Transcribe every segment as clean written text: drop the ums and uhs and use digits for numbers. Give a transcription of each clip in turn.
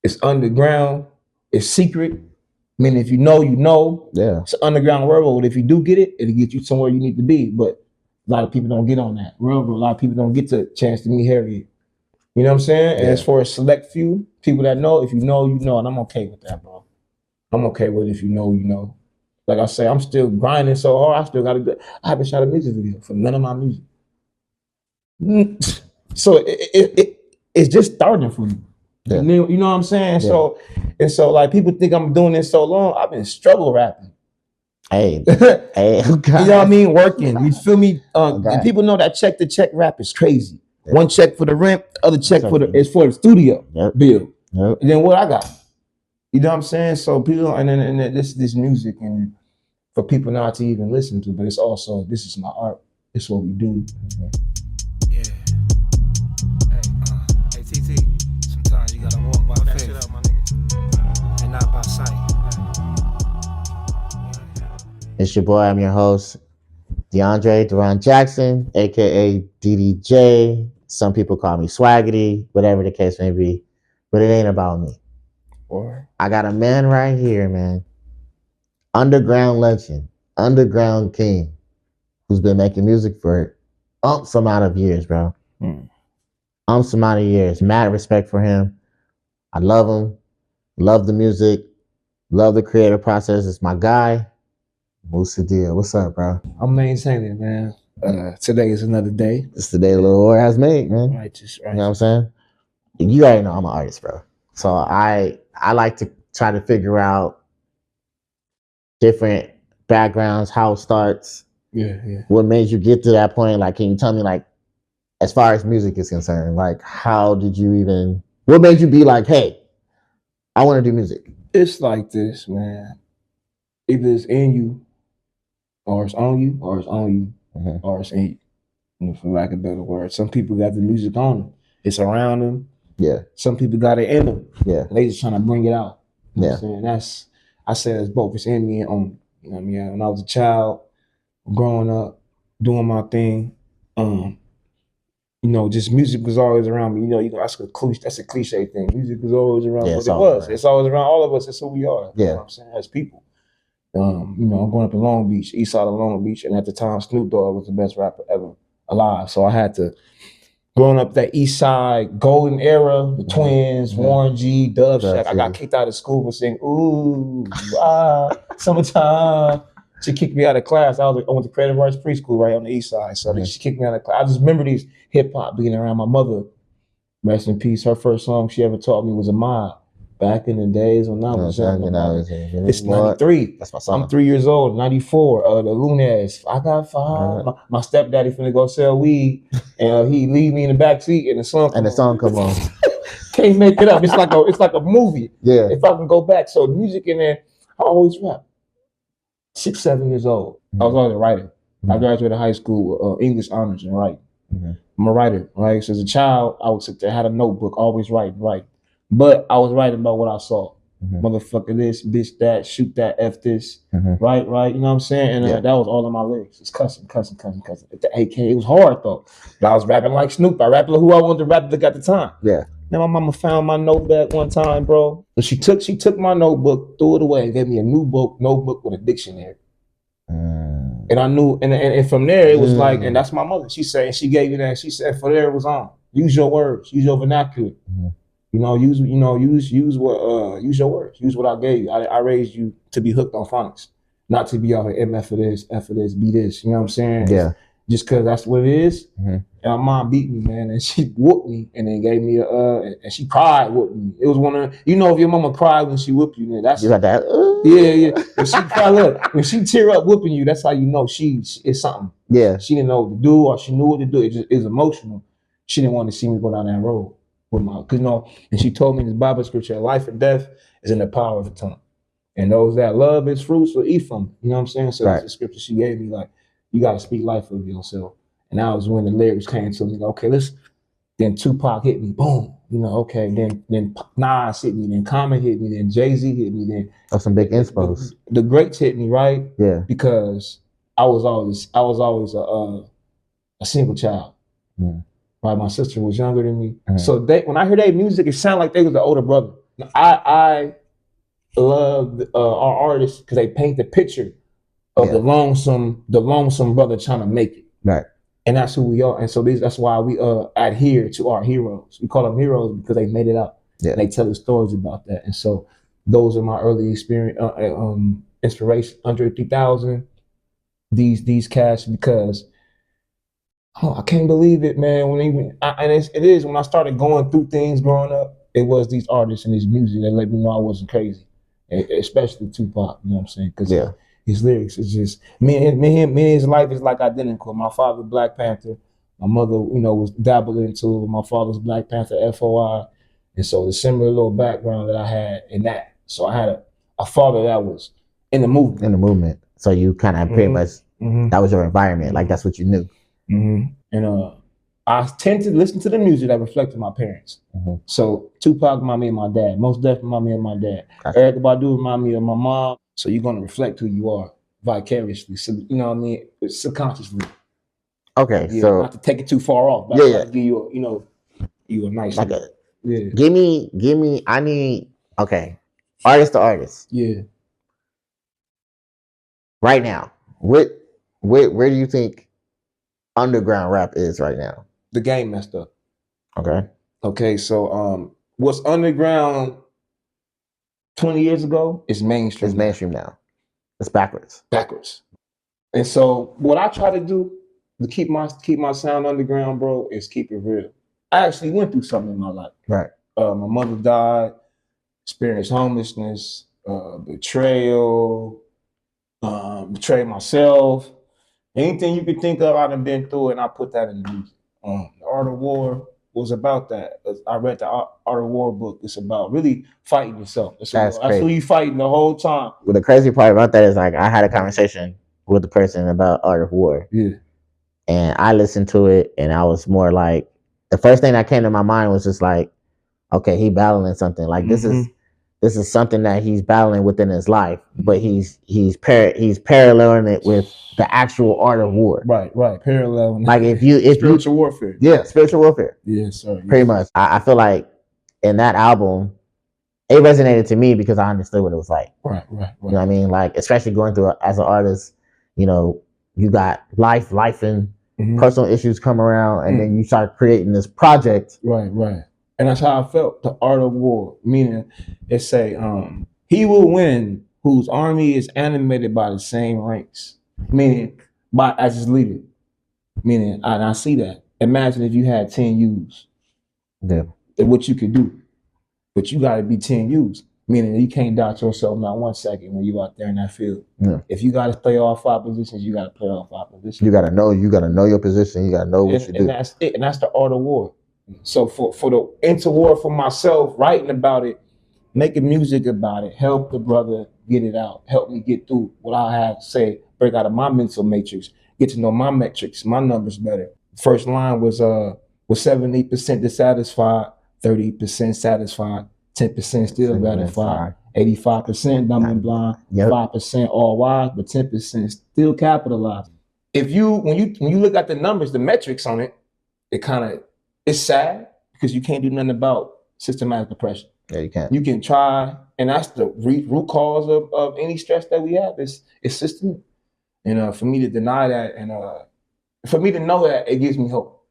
It's underground. It's secret. I mean, if you know, you know. Yeah. It's an underground railroad. If you do get it, it'll get you somewhere you need to be. But a lot of people don't get on that railroad. A lot of people don't get the chance to meet Harriet. You know what I'm saying? And as for a select few people that know, if you know, you know, and I'm okay with that, bro. I'm okay with it if you know, you know. Like I say, I'm still grinding so hard. I still got to do. I haven't shot a music video for none of my music. So it's just starting for me. Yeah. You know what I'm saying? Yeah. So like people think I'm doing this so long. I've been struggle rapping. Hey, hey, you know what I mean? Working. You feel me? And people know that check to check rap is crazy. Yeah. One check for the rent, the other check is for the studio bill. Yep. And then what I got? You know what I'm saying? So people, and then this music, and for people not to even listen to, but it's also, this is my art. It's what we do. Yeah. Hey, TT. Sometimes you gotta walk by faith. Shit up, my nigga. And not by sight. It's your boy. I'm your host, Deandre Jackson, aka DDJ. Some people call me Swaggity, whatever the case may be, but it ain't about me. I got a man right here, man. Underground legend, underground king, who's been making music for some amount of years, bro. Some amount of years. Mad respect for him. I love him. Love the music. Love the creative process. It's my guy, Musa Dia. What's up, bro? I'm maintaining, man. Today is another day. It's the day the little Lord has made, man. Righteous. You know what I'm saying? You already know I'm an artist, bro. So I like to try to figure out different backgrounds, how it starts. Yeah. What made you get to that point? Like, can you tell me, like, as far as music is concerned, like, how did you even, what made you be like, hey, I want to do music? It's like this, man. Either it's in you, or it's on you, or it's on you, or it's in you, for lack of a better word. Some people got the music on them. It's around them. Yeah. Some people got it in them. Yeah. They just trying to bring it out. You know yeah. what I'm saying? I say it's both. It's in me and on me. You know what I mean? When I was a child, growing up, doing my thing, you know, just music was always around me. You know, that's a cliche thing. Music was always around. Yeah, but it was. It's always around all of us. That's who we are. Yeah. You know what I'm saying? As people. You know, I'm growing up in Long Beach, east side of Long Beach, and at the time, Snoop Dogg was the best rapper ever alive. So I had to, growing up that east side, golden era, the Twins, Warren G, Dub Shack. I got kicked out of school for saying, ooh, summertime. She kicked me out of class. I went to Creative Arts Preschool right on the east side. So she kicked me out of class. I just remember these hip hop being around. My mother, rest in peace, her first song she ever taught me was a mob. Back in the days when I was young. It's 93. That's my song. I'm 3 years old, 94. The Lunes. I got five. My stepdaddy finna go sell weed, and he leave me in the back seat, and the song come on. Can't make it up. It's like a movie. Yeah. If I can go back. So the music in there, I always rap. 6, 7 years old. I was always a writer. I graduated high school with English honors and writing. I'm a writer, right? So as a child, I would sit there, had a notebook, always write. But I was writing about what I saw. Motherfucker this, bitch that, shoot that, F this, right? You know what I'm saying? And that was all in my lyrics. It's cussing. At the AK, it was hard though. But I was rapping like Snoop. I rapped like who I wanted to rap at the time. Yeah. Then my mama found my notebook one time, bro. But she took my notebook, threw it away, and gave me a new notebook with a dictionary. And I knew, and from there it was like, and that's my mother. She gave me that. She said, for there it was on. Use your words, use your vernacular. You know, use your words. Use what I gave you. I raised you to be hooked on phonics, not to be out here MF for this, F for this, be this. You know what I'm saying? Yeah. Just because that's what it is. And my mom beat me, man, and she whooped me, and then gave me and she cried, whooped me. It was one of, if your mama cried when she whooped you, then that's you got that. Yeah. When she cry, look, when she tear up whooping you, that's how you know it's something. Yeah. She didn't know what to do, or she knew what to do. It was emotional. She didn't want to see me go down that road. And she told me in this Bible scripture, life and death is in the power of the tongue. And those that love its fruits will eat from it. You know what I'm saying? So that's the scripture she gave me, like, you got to speak life of yourself. And that was when the lyrics came to me, like, okay, then Tupac hit me, boom. You know, okay, then Nas hit me, then Common hit me, then Jay-Z hit me, then some big inspos. The greats hit me, right? Yeah. Because I was always a single child. Right, my sister was younger than me. So when I hear their music, it sounded like they was the older brother. I love our artists because they paint the picture of the lonesome brother trying to make it. Right. And that's who we are. And so that's why we adhere to our heroes. We call them heroes because they made it out. Yeah. And they tell us stories about that. And so those are my early experience, inspiration. Andre 3000, these cats, because I can't believe it, man. It is when I started going through things growing up, it was these artists and this music that let me know I wasn't crazy, especially Tupac. You know what I'm saying? Because his lyrics is just me and his life is like identical. My father Black Panther, my mother, was dabbling into my father's Black Panther FOI, and so the similar little background that I had in that. So I had a father that was in the movement. In the movement. So you kind of pretty much that was your environment. Like that's what you knew. And I tend to listen to the music that reflected my parents. So Tupac remind me of my dad. Most definitely remind me of my dad. Gotcha. Erykah Badu remind me of my mom. So you're gonna reflect who you are vicariously. So you know what I mean, subconsciously. Okay, Yeah, so not to take it too far off, but I give you you a nice like yeah. Give me. I need artist to artist. Yeah. Right now, where do you think underground rap is right now? The game messed up. Okay, so what's underground 20 years ago is mainstream. It's mainstream now. It's backwards. And so what I try to do to keep my sound underground, bro, is keep it real. I actually went through something in my life. Right. My mother died, experienced homelessness, betrayal, betrayed myself. Anything you could think of, I've been through it, and I put that in the music. The Art of War was about that. I read the Art of War book. It's about really fighting yourself. That's who you fighting the whole time. Well, the crazy part about that is like I had a conversation with the person about Art of War. Yeah. And I listened to it, and I was more like, the first thing that came to my mind was just like, okay, he battling something. Like this is something that he's battling within his life, but he's paralleling it with the actual art of war. Right. Parallel. Like if spiritual warfare. Yeah, spiritual warfare. Yes, sir. Pretty much. I feel like in that album, it resonated to me because I understood what it was like. Right. You know what I mean? Like, especially going through as an artist, you got life and personal issues come around, and then you start creating this project. Right. And that's how I felt. The Art of War, meaning it say, he will win whose army is animated by the same ranks, meaning as his leader. Meaning, and I see that. Imagine if you had 10 U's. Yeah. What you could do. But you got to be 10 U's. Meaning you can't doubt yourself not 1 second when you out there in that field. Yeah. If you got to play all 5 positions, you got to play all 5 positions. You got to know your position. You got to know what you do. And that's it. And that's the Art of War. So for the interwar for myself, writing about it, making music about it, help the brother get it out, help me get through what I have to say, break out of my mental matrix, get to know my metrics, my numbers better. First line was 70% dissatisfied, 30% satisfied, 10% still gratified, 85% dumb and blind, 5% all wise, but 10% still capitalized. When you look at the numbers, the metrics on it, it's sad because you can't do nothing about systematic depression. Yeah, you can't. You can try, and that's the root cause of any stress that we have. It's systemic. And for me to deny that, and for me to know that, it gives me hope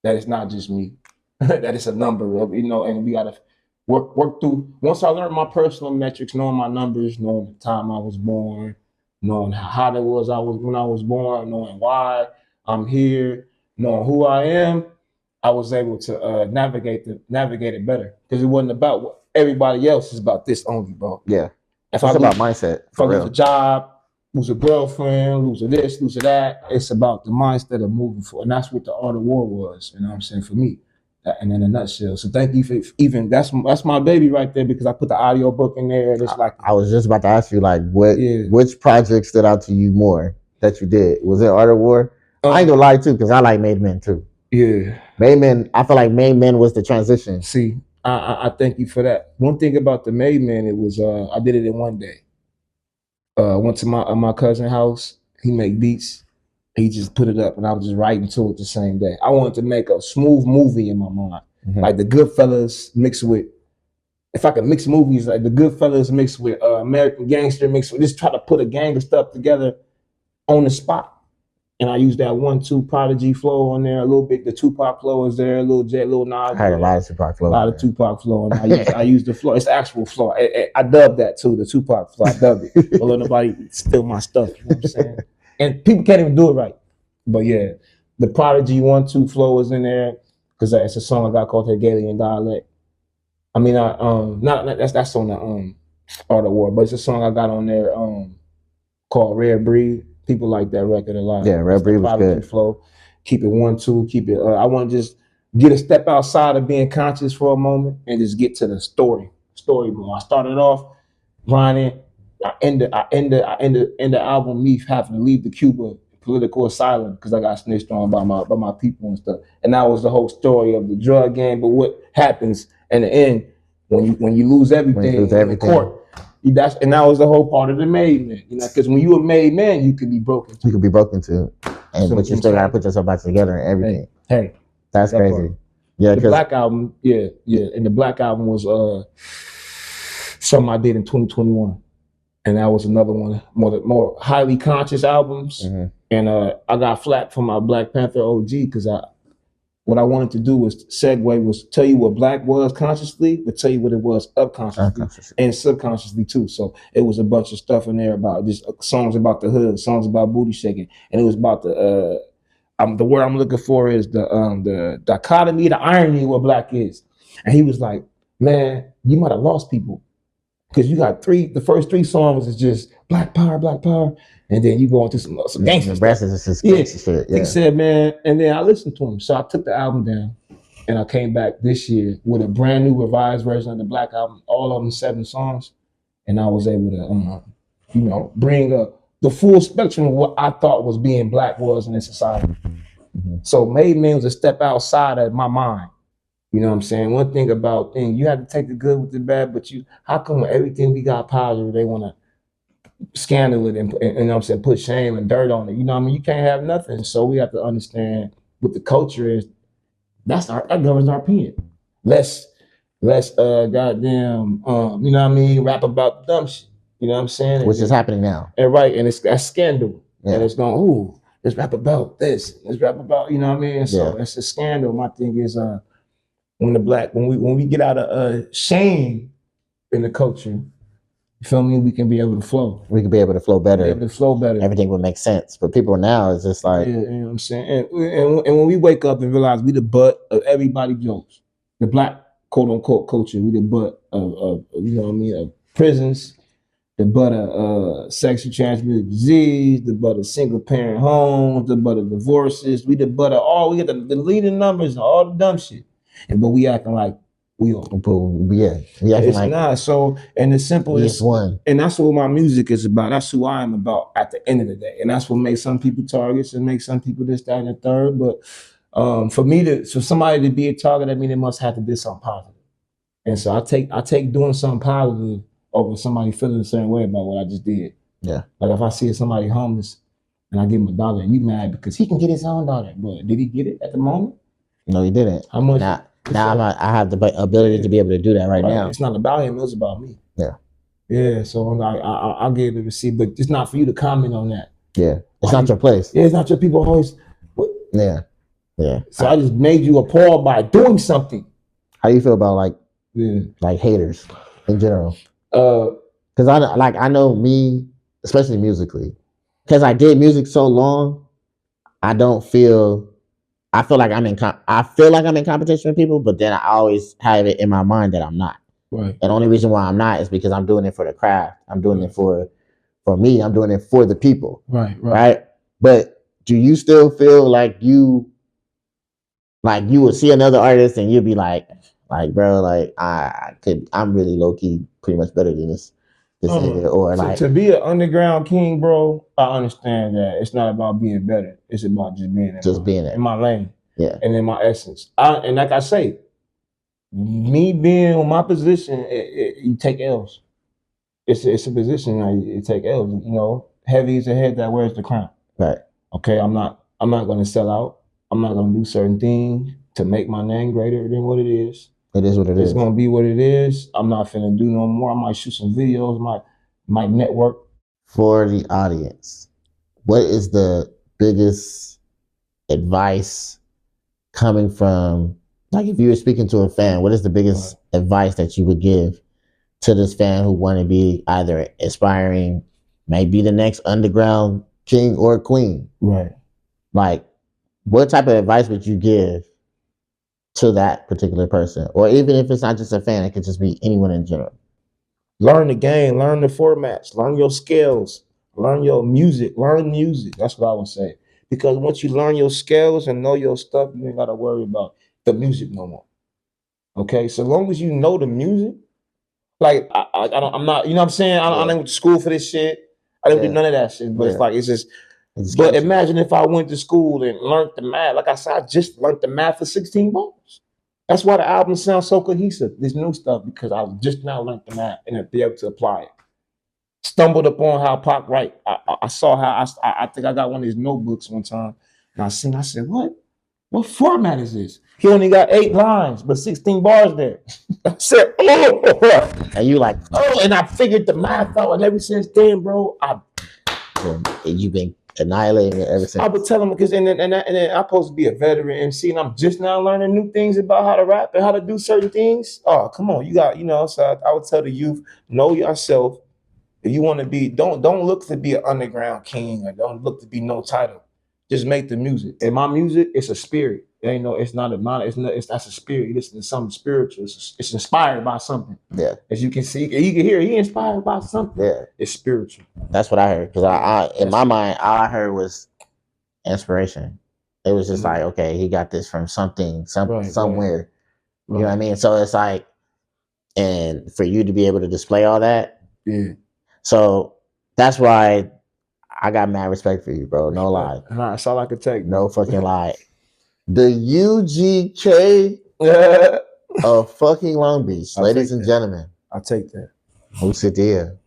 that it's not just me, that it's a number of, and we gotta work through. Once I learned my personal metrics, knowing my numbers, knowing the time I was born, knowing how hot it was when I was born, knowing why I'm here, knowing who I am, I was able to navigate it better, because it wasn't about what everybody else is about. This only, bro. Yeah, it's about mindset. If I lose a job, lose a girlfriend, lose a this, lose a that, it's about the mindset of moving forward, and that's what the Art of War was. You know what I'm saying, for me, and in a nutshell. So thank you for even that's my baby right there, because I put the audio book in there. And it's like, I was just about to ask you, like, which project stood out to you more that you did? Was it Art of War? I ain't gonna lie too, because I like Made Men too. Yeah, Made Men. I feel like Made Men was the transition. See, I thank you for that. One thing about the Made Men, it was I did it in one day. Went to my cousin's house. He make beats. He just put it up, and I was just writing to it the same day. I wanted to make a smooth movie in my mind, like the Goodfellas mixed with if I could mix movies like The Goodfellas mixed with American Gangster mixed with, just try to put a gang of stuff together on the spot. And I used that 1-2 Prodigy flow on there a little bit. The Tupac flow is there, a little Jet, little Nas. I heard a lot of Tupac flow. A lot of Tupac flow, and I used the flow. It's the actual flow. I dubbed that too, the Tupac flow. I dubbed it. Don't let nobody steal my stuff. You know what I'm saying? And people can't even do it right. But yeah, the Prodigy 1-2 flow is in there because it's a song I got called Hegelian Dialect. I mean, that's on the Art of War, but it's a song I got on there called Rare Breed. People like that record a lot. Yeah, Rare Breed was good. Flow. Keep it 1-2. Keep it. I want to just get a step outside of being conscious for a moment and just get to the story more. I started off grinding. I ended the album me having to leave the Cuba political asylum because I got snitched on by my people and stuff. And that was the whole story of the drug game. But what happens in the end when you lose everything in the court? And that was the whole part of the made man, because when you a made man, you could be broken too. You could be broken too, but you still gotta put yourself back together and everything. Hey, that's crazy. Part. Yeah, the Black album, and the Black album was something I did in 2021, and that was another one, more highly conscious albums. Mm-hmm. And I got flack from my Black Panther OG because what I wanted to do was tell you what Black was consciously, but tell you what it was unconsciously and subconsciously too. So it was a bunch of stuff in there about just songs about the hood, songs about booty shaking, and it was about the word I'm looking for is the dichotomy, the irony of what Black is. And he was like, man, you might have lost people because you got the first 3 songs is just Black power, and then you go into some gangster stuff. Yeah. He said, man, and then I listened to him. So I took the album down and I came back this year with a brand new revised version of the Black album, all of them 7 songs. And I was able to, bring the full spectrum of what I thought was being Black was in this society. Mm-hmm. So Made Man was a step outside of my mind. You know what I'm saying? One thing about things, you have to take the good with the bad, but how come everything we got positive, they want to scandal it and you know what I'm saying, put shame and dirt on it. You know what I mean? You can't have nothing. So we have to understand what the culture is. That governs our opinion. Less goddamn you know what I mean, rap about dumb shit. You know what I'm saying? Which is happening now. And right, and it's a scandal. Yeah. And it's going, ooh, let's rap about this. Let's rap about, you know what I mean? And so it's a scandal. My thing is when we get out of shame in the culture, you feel me? We can be able to flow. We can be able to flow better. Everything would make sense. But people now is just like, you know what I'm saying? And when we wake up and realize we the butt of everybody's jokes, the Black quote unquote culture, we the butt of you know what I mean, of prisons, the butt of sexually transmitted disease, the butt of single parent homes, the butt of divorces. We the butt of we get the leading numbers and all the dumb shit. But we acting like we are. It's like not. So, and the simple is one. And that's what my music is about. That's who I am about at the end of the day. And that's what makes some people targets and makes some people this, that, and the third. But for somebody to be a target, I mean, it must have to be something positive. And so I take doing something positive over somebody feeling the same way about what I just did. Yeah. Like if I see somebody homeless and I give him $1 and you mad because he can get his own $1, but did he get it at the moment? No, he didn't. How much? Now I have the ability to be able to do that right now. It's not about him. It's about me. Yeah. Yeah. So I'll give it a receipt, but it's not for you to comment on that. Yeah. It's not your place. Yeah. It's not your people always. What? Yeah. Yeah. So I just made you appalled by doing something. How you feel about like haters in general? Because I know me, especially musically, because I did music so long, I feel like I'm in competition with people, but then I always have it in my mind that I'm not. Right. And the only reason why I'm not is because I'm doing it for the craft. I'm doing it for me. I'm doing it for the people. Right. But do you still feel like you would see another artist and you'd be like, bro, like I'm really low key, pretty much better than this nigga, or so like to be an underground king, bro. I understand that it's not about being better. It's about just being in my lane, and in my essence. And like I say, me being in my position, you take L's. It's a position that you take L's. You know, heavy is the head that wears the crown. Right. Okay. I'm not going to sell out. I'm not going to do certain things to make my name greater than what it is. It is what it is. It's gonna be what it is. I'm not finna do no more. I might shoot some videos, might network. For the audience, what is the biggest advice coming from, like, if you were speaking to a fan, what is the biggest advice that you would give to this fan who want to be either aspiring, maybe the next underground king or queen? Right. Like, what type of advice would you give to that particular person? Or even if it's not just a fan, it could just be anyone in general. Learn the game, learn the formats, learn your skills, learn your music, learn music. That's what I would say. Because once you learn your skills and know your stuff, you ain't gotta worry about the music no more. Okay, so long as you know the music, like I'm not, you know what I'm saying? I ain't went to school for this shit. I didn't do none of that shit. But it's like it's just. But imagine if I went to school and learned the math. Like I said, I just learned the math for 16 bars. That's why the album sounds so cohesive. This new stuff, because I just now learned the math and be able to apply it. Stumbled upon how Pac write. I saw how I think I got one of his notebooks one time, and I said, what format is this? He only got 8 lines, but 16 bars there. I said, oh, and you like, oh, and I figured the math out, and ever since then, bro, you've been annihilating it ever since. I would tell him, because and then I'm supposed to be a veteran MC, and I'm just now learning new things about how to rap and how to do certain things. Oh, come on, you got, so I would tell the youth, know yourself. If you want to be, don't look to be an underground king, or don't look to be no title. Just make the music. And my music, it's a spirit. It ain't no, it's not a mind, that's a spirit. You listen to something spiritual. It's inspired by something. Yeah. As you can see, you can hear, he inspired by something. Yeah. It's spiritual. That's what I heard. Because I in my mind, all I heard was inspiration. It was just like, okay, he got this from something, somewhere. You know what I mean? So it's like, and for you to be able to display all that. Yeah. So that's why I got mad respect for you, bro. No lie. Nah, that's all I could take. No fucking lie. The UGK of fucking Long Beach, ladies and gentlemen. I'll take that. Musa Dia.